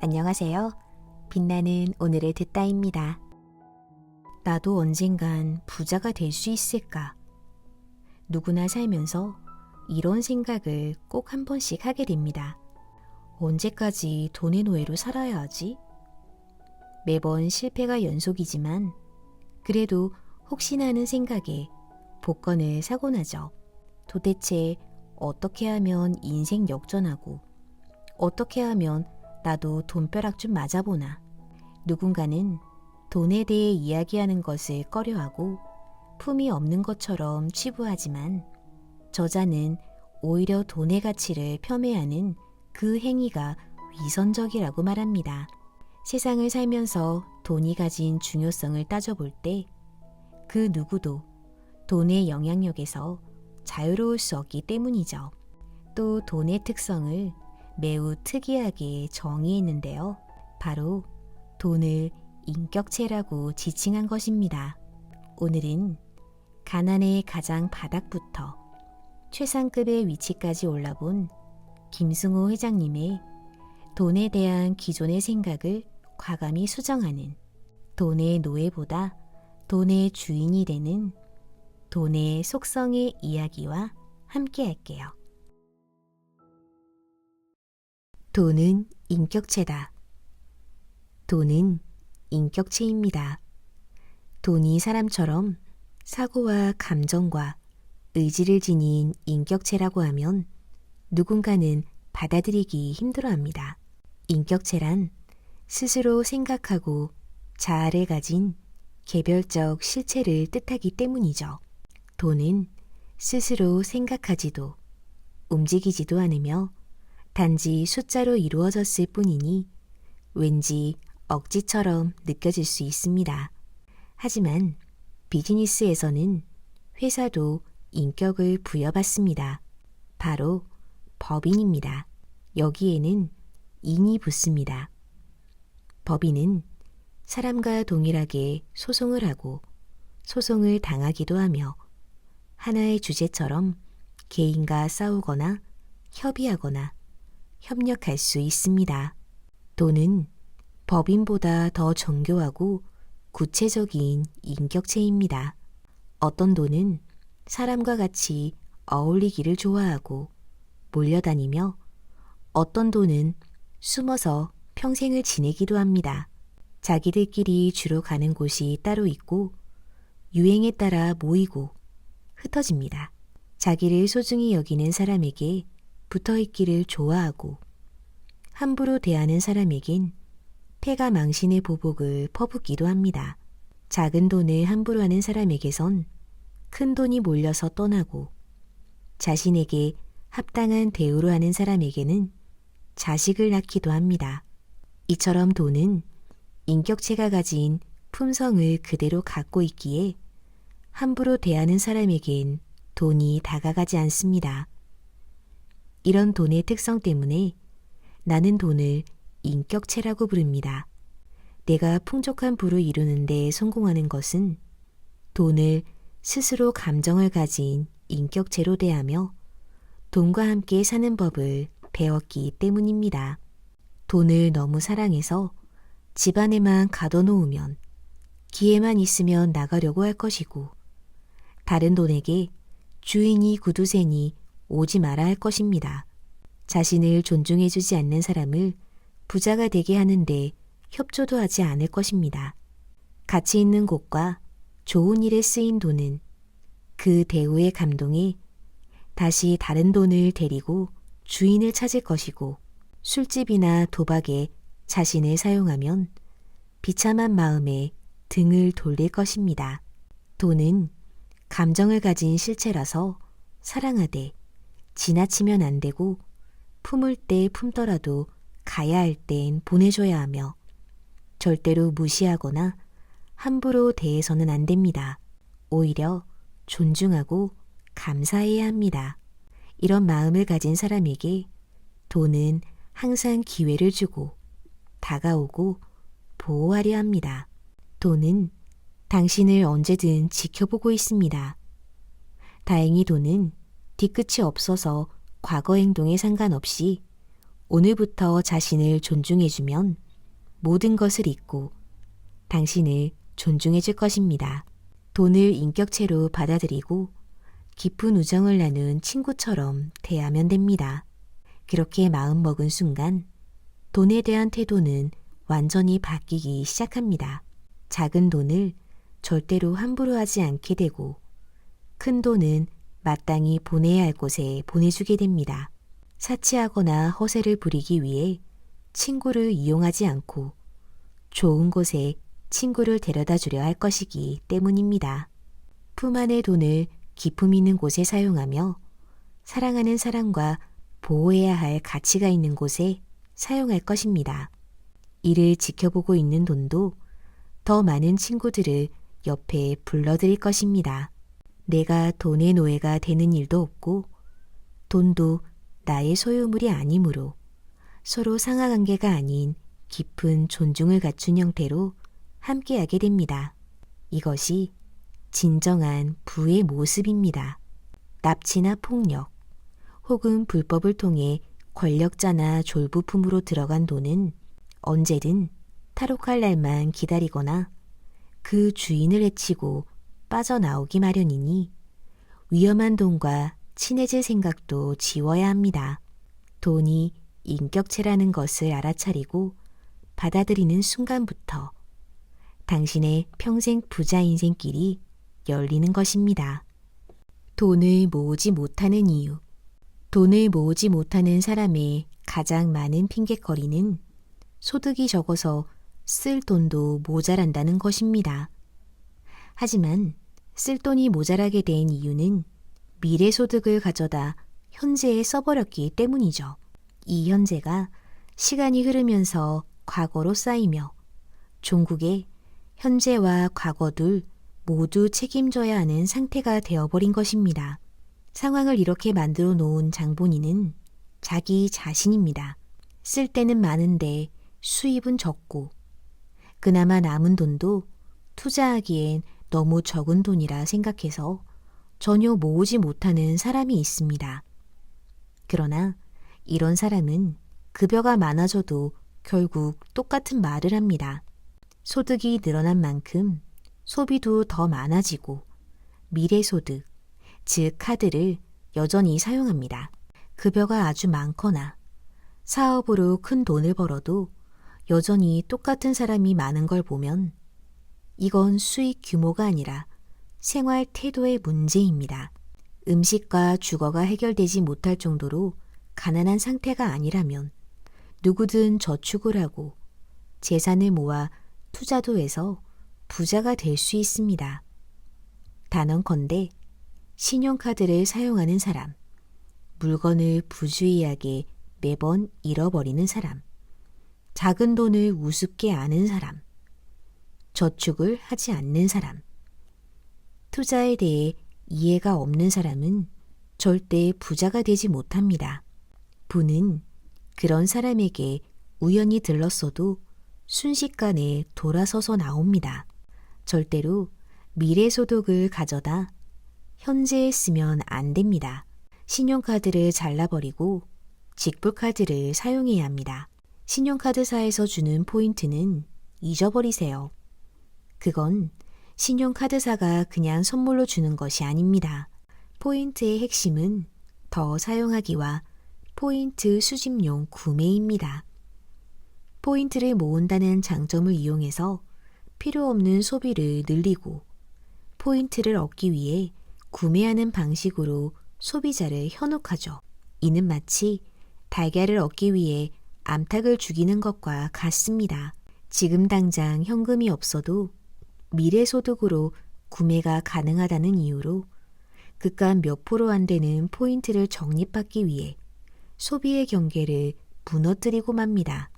안녕하세요. 빛나는 오늘의 듣다입니다. 나도 언젠간 부자가 될 수 있을까? 누구나 살면서 이런 생각을 꼭 한 번씩 하게 됩니다. 언제까지 돈의 노예로 살아야 하지? 매번 실패가 연속이지만 그래도 혹시나 하는 생각에 복권을 사고 나죠. 도대체 어떻게 하면 인생 역전하고 어떻게 하면 나도 돈벼락 좀 맞아보나. 누군가는 돈에 대해 이야기하는 것을 꺼려하고 품이 없는 것처럼 치부하지만 저자는 오히려 돈의 가치를 폄훼하는 그 행위가 위선적이라고 말합니다. 세상을 살면서 돈이 가진 중요성을 따져볼 때 그 누구도 돈의 영향력에서 자유로울 수 없기 때문이죠. 또 돈의 특성을 매우 특이하게 정의했는데요. 바로 돈을 인격체라고 지칭한 것입니다. 오늘은 가난의 가장 바닥부터 최상급의 위치까지 올라본 김승호 회장님의 돈에 대한 기존의 생각을 과감히 수정하는 돈의 노예보다 돈의 주인이 되는 돈의 속성의 이야기와 함께 할게요. 돈은 인격체다. 돈은 인격체입니다. 돈이 사람처럼 사고와 감정과 의지를 지닌 인격체라고 하면 누군가는 받아들이기 힘들어합니다. 인격체란 스스로 생각하고 자아를 가진 개별적 실체를 뜻하기 때문이죠. 돈은 스스로 생각하지도 움직이지도 않으며 단지 숫자로 이루어졌을 뿐이니 왠지 억지처럼 느껴질 수 있습니다. 하지만 비즈니스에서는 회사도 인격을 부여받습니다. 바로 법인입니다. 여기에는 인이 붙습니다. 법인은 사람과 동일하게 소송을 하고 소송을 당하기도 하며 하나의 주제처럼 개인과 싸우거나 협의하거나 협력할 수 있습니다. 돈은 법인보다 더 정교하고 구체적인 인격체입니다. 어떤 돈은 사람과 같이 어울리기를 좋아하고 몰려다니며 어떤 돈은 숨어서 평생을 지내기도 합니다. 자기들끼리 주로 가는 곳이 따로 있고 유행에 따라 모이고 흩어집니다. 자기를 소중히 여기는 사람에게 붙어있기를 좋아하고 함부로 대하는 사람에겐 패가 망신의 보복을 퍼붓기도 합니다. 작은 돈을 함부로 하는 사람에게선 큰 돈이 몰려서 떠나고 자신에게 합당한 대우로 하는 사람에게는 자식을 낳기도 합니다. 이처럼 돈은 인격체가 가진 품성을 그대로 갖고 있기에 함부로 대하는 사람에겐 돈이 다가가지 않습니다. 이런 돈의 특성 때문에 나는 돈을 인격체라고 부릅니다. 내가 풍족한 부를 이루는 데 성공하는 것은 돈을 스스로 감정을 가진 인격체로 대하며 돈과 함께 사는 법을 배웠기 때문입니다. 돈을 너무 사랑해서 집안에만 가둬놓으면 기회만 있으면 나가려고 할 것이고 다른 돈에게 주인이 구두쇠니 오지 마라 할 것입니다. 자신을 존중해주지 않는 사람을 부자가 되게 하는데 협조도 하지 않을 것입니다. 가치 있는 곳과 좋은 일에 쓰인 돈은 그 대우에 감동해 다시 다른 돈을 데리고 주인을 찾을 것이고 술집이나 도박에 자신을 사용하면 비참한 마음에 등을 돌릴 것입니다. 돈은 감정을 가진 실체라서 사랑하되 지나치면 안 되고 품을 때 품더라도 가야 할 땐 보내줘야 하며 절대로 무시하거나 함부로 대해서는 안 됩니다. 오히려 존중하고 감사해야 합니다. 이런 마음을 가진 사람에게 돈은 항상 기회를 주고 다가오고 보호하려 합니다. 돈은 당신을 언제든 지켜보고 있습니다. 다행히 돈은 뒤끝이 없어서 과거 행동에 상관없이 오늘부터 자신을 존중해주면 모든 것을 잊고 당신을 존중해줄 것입니다. 돈을 인격체로 받아들이고 깊은 우정을 나눈 친구처럼 대하면 됩니다. 그렇게 마음먹은 순간 돈에 대한 태도는 완전히 바뀌기 시작합니다. 작은 돈을 절대로 함부로 하지 않게 되고 큰 돈은 마땅히 보내야 할 곳에 보내주게 됩니다. 사치하거나 허세를 부리기 위해 친구를 이용하지 않고 좋은 곳에 친구를 데려다 주려 할 것이기 때문입니다. 품 안의 돈을 기품 있는 곳에 사용하며 사랑하는 사람과 보호해야 할 가치가 있는 곳에 사용할 것입니다. 이를 지켜보고 있는 돈도 더 많은 친구들을 옆에 불러들일 것입니다. 내가 돈의 노예가 되는 일도 없고 돈도 나의 소유물이 아니므로 서로 상하관계가 아닌 깊은 존중을 갖춘 형태로 함께하게 됩니다. 이것이 진정한 부의 모습입니다. 납치나 폭력 혹은 불법을 통해 권력자나 졸부품으로 들어간 돈은 언제든 탈옥할 날만 기다리거나 그 주인을 해치고 빠져나오기 마련이니 위험한 돈과 친해질 생각도 지워야 합니다. 돈이 인격체라는 것을 알아차리고 받아들이는 순간부터 당신의 평생 부자 인생길이 열리는 것입니다. 돈을 모으지 못하는 이유. 돈을 모으지 못하는 사람의 가장 많은 핑곗거리는 소득이 적어서 쓸 돈도 모자란다는 것입니다. 하지만 쓸 돈이 모자라게 된 이유는 미래 소득을 가져다 현재에 써버렸기 때문이죠. 이 현재가 시간이 흐르면서 과거로 쌓이며 종국에 현재와 과거 둘 모두 책임져야 하는 상태가 되어버린 것입니다. 상황을 이렇게 만들어 놓은 장본인은 자기 자신입니다. 쓸 때는 많은데 수입은 적고 그나마 남은 돈도 투자하기엔 너무 적은 돈이라 생각해서 전혀 모으지 못하는 사람이 있습니다. 그러나 이런 사람은 급여가 많아져도 결국 똑같은 말을 합니다. 소득이 늘어난 만큼 소비도 더 많아지고 미래소득, 즉 카드를 여전히 사용합니다. 급여가 아주 많거나 사업으로 큰 돈을 벌어도 여전히 똑같은 사람이 많은 걸 보면 이건 수익 규모가 아니라 생활 태도의 문제입니다. 음식과 주거가 해결되지 못할 정도로 가난한 상태가 아니라면 누구든 저축을 하고 재산을 모아 투자도 해서 부자가 될 수 있습니다. 단언컨대 신용카드를 사용하는 사람, 물건을 부주의하게 매번 잃어버리는 사람, 작은 돈을 우습게 아는 사람, 저축을 하지 않는 사람, 투자에 대해 이해가 없는 사람은 절대 부자가 되지 못합니다. 부는 그런 사람에게 우연히 들렀어도 순식간에 돌아서서 나옵니다. 절대로 미래소득을 가져다 현재에 쓰면 안 됩니다. 신용카드를 잘라버리고 직불카드를 사용해야 합니다. 신용카드사에서 주는 포인트는 잊어버리세요. 그건 신용카드사가 그냥 선물로 주는 것이 아닙니다. 포인트의 핵심은 더 사용하기와 포인트 수집용 구매입니다. 포인트를 모은다는 장점을 이용해서 필요 없는 소비를 늘리고 포인트를 얻기 위해 구매하는 방식으로 소비자를 현혹하죠. 이는 마치 달걀을 얻기 위해 암탉을 죽이는 것과 같습니다. 지금 당장 현금이 없어도 미래소득으로 구매가 가능하다는 이유로 그깟 몇 프로 안 되는 포인트를 적립받기 위해 소비의 경계를 무너뜨리고 맙니다.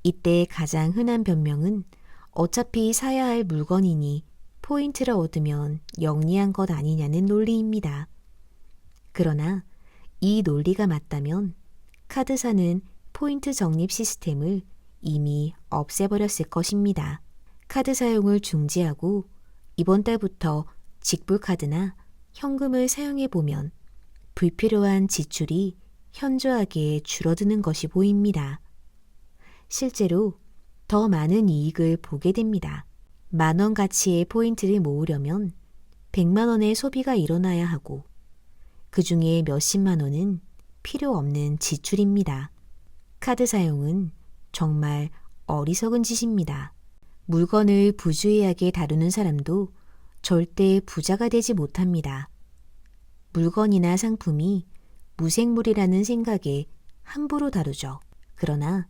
이때 가장 흔한 변명은 어차피 사야 할 물건이니 포인트를 얻으면 영리한 것 아니냐는 논리입니다. 그러나 이 논리가 맞다면 카드사는 포인트 적립 시스템을 이미 없애버렸을 것입니다. 카드 사용을 중지하고 이번 달부터 직불카드나 현금을 사용해보면 불필요한 지출이 현저하게 줄어드는 것이 보입니다. 실제로 더 많은 이익을 보게 됩니다. 10,000원 가치의 포인트를 모으려면 100만 원의 소비가 일어나야 하고 그 중에 몇십만 원은 필요 없는 지출입니다. 카드 사용은 정말 어리석은 짓입니다. 물건을 부주의하게 다루는 사람도 절대 부자가 되지 못합니다. 물건이나 상품이 무생물이라는 생각에 함부로 다루죠. 그러나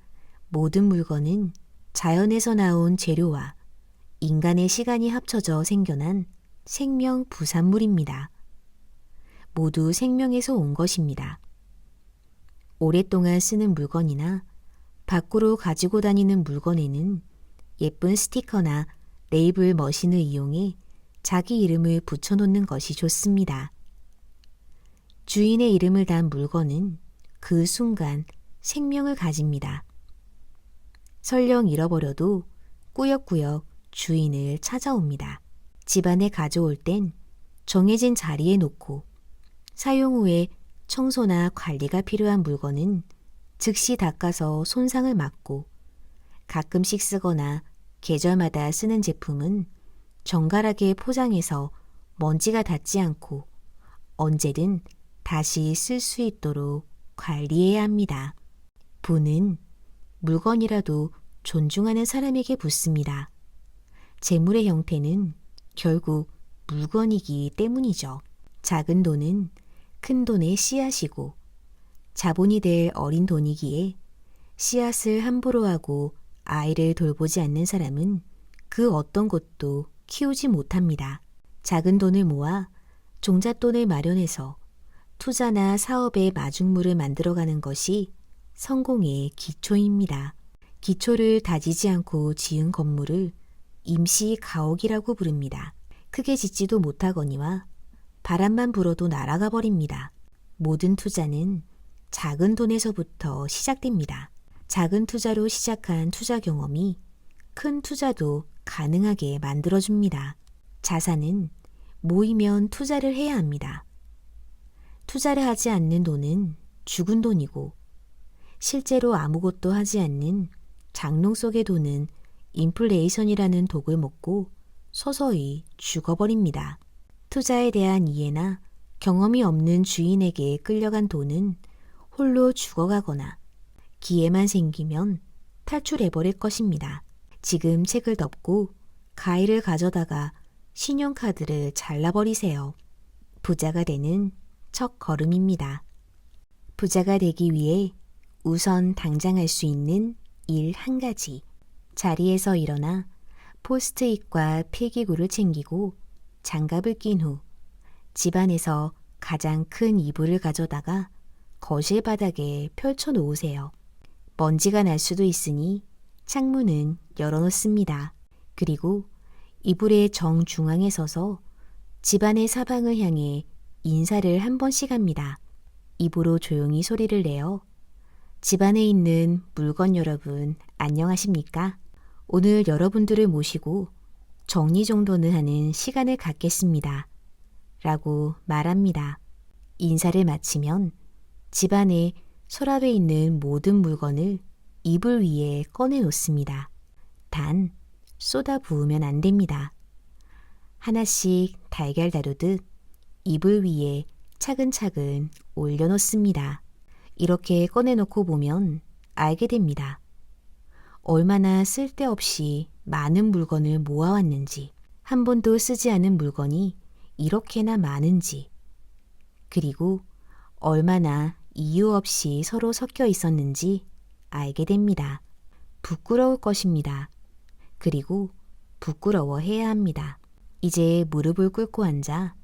모든 물건은 자연에서 나온 재료와 인간의 시간이 합쳐져 생겨난 생명 부산물입니다. 모두 생명에서 온 것입니다. 오랫동안 쓰는 물건이나 밖으로 가지고 다니는 물건에는 예쁜 스티커나 레이블 머신을 이용해 자기 이름을 붙여놓는 것이 좋습니다. 주인의 이름을 단 물건은 그 순간 생명을 가집니다. 설령 잃어버려도 꾸역꾸역 주인을 찾아옵니다. 집안에 가져올 땐 정해진 자리에 놓고 사용 후에 청소나 관리가 필요한 물건은 즉시 닦아서 손상을 막고 가끔씩 쓰거나 계절마다 쓰는 제품은 정갈하게 포장해서 먼지가 닿지 않고 언제든 다시 쓸 수 있도록 관리해야 합니다. 부는 물건이라도 존중하는 사람에게 붙습니다. 재물의 형태는 결국 물건이기 때문이죠. 작은 돈은 큰 돈의 씨앗이고 자본이 될 어린 돈이기에 씨앗을 함부로 하고 아이를 돌보지 않는 사람은 그 어떤 것도 키우지 못합니다. 작은 돈을 모아 종잣돈을 마련해서 투자나 사업의 마중물을 만들어가는 것이 성공의 기초입니다. 기초를 다지지 않고 지은 건물을 임시 가옥이라고 부릅니다. 크게 짓지도 못하거니와 바람만 불어도 날아가 버립니다. 모든 투자는 작은 돈에서부터 시작됩니다. 작은 투자로 시작한 투자 경험이 큰 투자도 가능하게 만들어줍니다. 자산은 모이면 투자를 해야 합니다. 투자를 하지 않는 돈은 죽은 돈이고 실제로 아무것도 하지 않는 장롱 속의 돈은 인플레이션이라는 독을 먹고 서서히 죽어버립니다. 투자에 대한 이해나 경험이 없는 주인에게 끌려간 돈은 홀로 죽어가거나 기회만 생기면 탈출해버릴 것입니다. 지금 책을 덮고 가위를 가져다가 신용카드를 잘라버리세요. 부자가 되는 첫 걸음입니다. 부자가 되기 위해 우선 당장 할 수 있는 일 한 가지. 자리에서 일어나 포스트잇과 필기구를 챙기고 장갑을 낀 후 집안에서 가장 큰 이불을 가져다가 거실 바닥에 펼쳐 놓으세요. 먼지가 날 수도 있으니 창문은 열어놓습니다. 그리고 이불의 정중앙에 서서 집안의 사방을 향해 인사를 한 번씩 합니다. 입으로 조용히 소리를 내어 집안에 있는 물건 여러분 안녕하십니까? 오늘 여러분들을 모시고 정리정돈을 하는 시간을 갖겠습니다. 라고 말합니다. 인사를 마치면 집안에 서랍에 있는 모든 물건을 이불 위에 꺼내놓습니다. 단 쏟아 부으면 안 됩니다. 하나씩 달걀 다루듯 이불 위에 차근차근 올려놓습니다. 이렇게 꺼내놓고 보면 알게 됩니다. 얼마나 쓸데없이 많은 물건을 모아왔는지, 한 번도 쓰지 않은 물건이 이렇게나 많은지, 그리고 얼마나 이유 없이 서로 섞여 있었는지 알게 됩니다. 부끄러울 것입니다. 그리고 부끄러워해야 합니다. 이제 무릎을 꿇고 앉아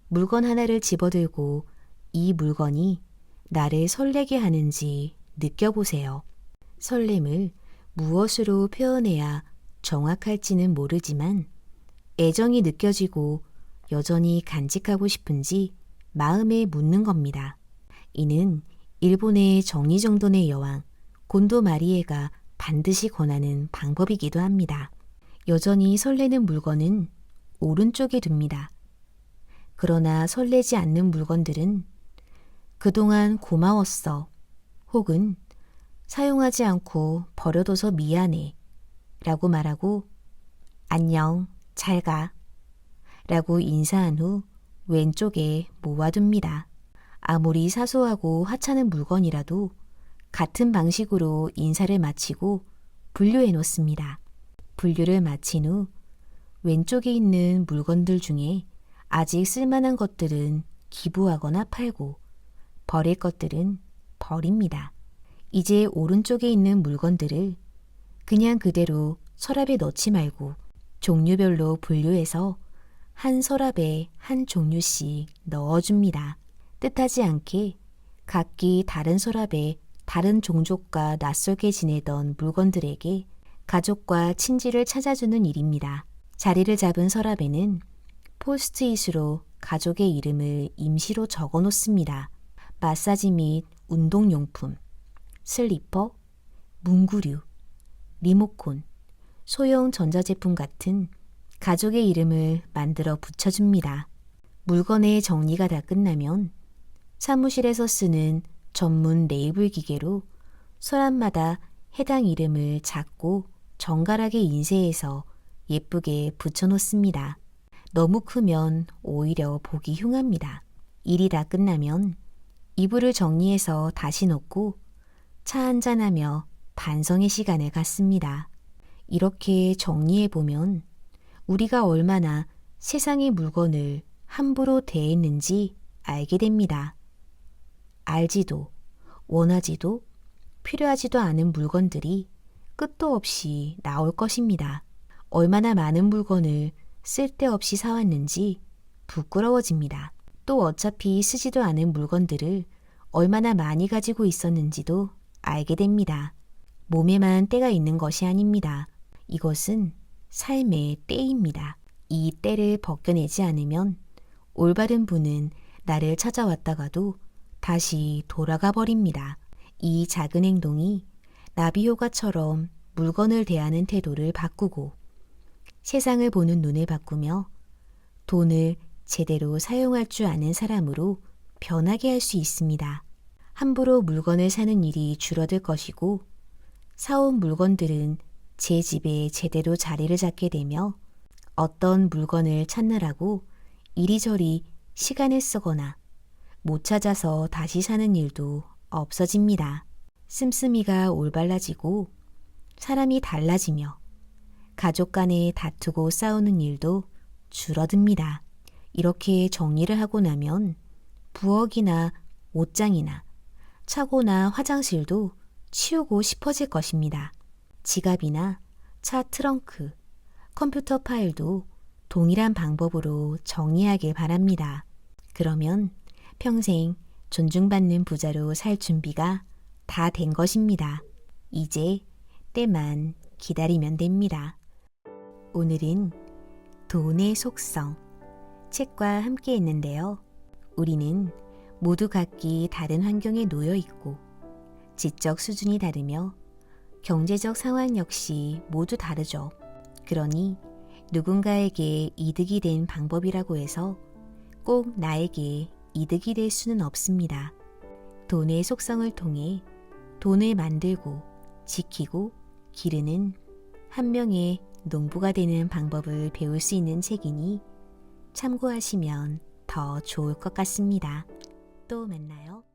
물건 하나를 집어들고 이 물건이 나를 설레게 하는지 느껴보세요. 설렘을 무엇으로 표현해야 정확할지는 모르지만 애정이 느껴지고 여전히 간직하고 싶은지 마음에 묻는 겁니다. 이는 일본의 정리정돈의 여왕 곤도 마리에가 반드시 권하는 방법이기도 합니다. 여전히 설레는 물건은 오른쪽에 둡니다. 그러나 설레지 않는 물건들은 그동안 고마웠어. 혹은 사용하지 않고 버려둬서 미안해. 라고 말하고 안녕, 잘 가. 라고 인사한 후 왼쪽에 모아둡니다. 아무리 사소하고 하찮은 물건이라도 같은 방식으로 인사를 마치고 분류해 놓습니다. 분류를 마친 후 왼쪽에 있는 물건들 중에 아직 쓸만한 것들은 기부하거나 팔고 버릴 것들은 버립니다. 이제 오른쪽에 있는 물건들을 그냥 그대로 서랍에 넣지 말고 종류별로 분류해서 한 서랍에 한 종류씩 넣어줍니다. 뜻하지 않게 각기 다른 서랍에 다른 종족과 낯설게 지내던 물건들에게 가족과 친지를 찾아주는 일입니다. 자리를 잡은 서랍에는 포스트잇으로 가족의 이름을 임시로 적어 놓습니다. 마사지 및 운동용품, 슬리퍼, 문구류, 리모콘, 소형 전자제품 같은 가족의 이름을 만들어 붙여줍니다. 물건의 정리가 다 끝나면 사무실에서 쓰는 전문 레이블 기계로 서랍마다 해당 이름을 작고 정갈하게 인쇄해서 예쁘게 붙여놓습니다. 너무 크면 오히려 보기 흉합니다. 일이 다 끝나면 이불을 정리해서 다시 놓고 차 한잔하며 반성의 시간을 갖습니다. 이렇게 정리해보면 우리가 얼마나 세상의 물건을 함부로 대했는지 알게 됩니다. 알지도 원하지도 필요하지도 않은 물건들이 끝도 없이 나올 것입니다. 얼마나 많은 물건을 쓸데없이 사왔는지 부끄러워집니다. 또 어차피 쓰지도 않은 물건들을 얼마나 많이 가지고 있었는지도 알게 됩니다. 몸에만 때가 있는 것이 아닙니다. 이것은 삶의 때입니다. 이 때를 벗겨내지 않으면 올바른 분은 나를 찾아왔다가도 다시 돌아가 버립니다. 이 작은 행동이 나비 효과처럼 물건을 대하는 태도를 바꾸고 세상을 보는 눈을 바꾸며 돈을 제대로 사용할 줄 아는 사람으로 변하게 할 수 있습니다. 함부로 물건을 사는 일이 줄어들 것이고 사온 물건들은 제 집에 제대로 자리를 잡게 되며 어떤 물건을 찾느라고 이리저리 시간을 쓰거나 못 찾아서 다시 사는 일도 없어집니다. 씀씀이가 올바라지고 사람이 달라지며 가족 간에 다투고 싸우는 일도 줄어듭니다. 이렇게 정리를 하고 나면 부엌이나 옷장이나 차고나 화장실도 치우고 싶어질 것입니다. 지갑이나 차 트렁크, 컴퓨터 파일도 동일한 방법으로 정리하길 바랍니다. 그러면 평생 존중받는 부자로 살 준비가 다 된 것입니다. 이제 때만 기다리면 됩니다. 오늘은 돈의 속성 책과 함께 했는데요. 우리는 모두 각기 다른 환경에 놓여 있고 지적 수준이 다르며 경제적 상황 역시 모두 다르죠. 그러니 누군가에게 이득이 된 방법이라고 해서 꼭 나에게 이득이 될 수는 없습니다. 돈의 속성을 통해 돈을 만들고 지키고 기르는 한 명의 농부가 되는 방법을 배울 수 있는 책이니 참고하시면 더 좋을 것 같습니다. 또 만나요.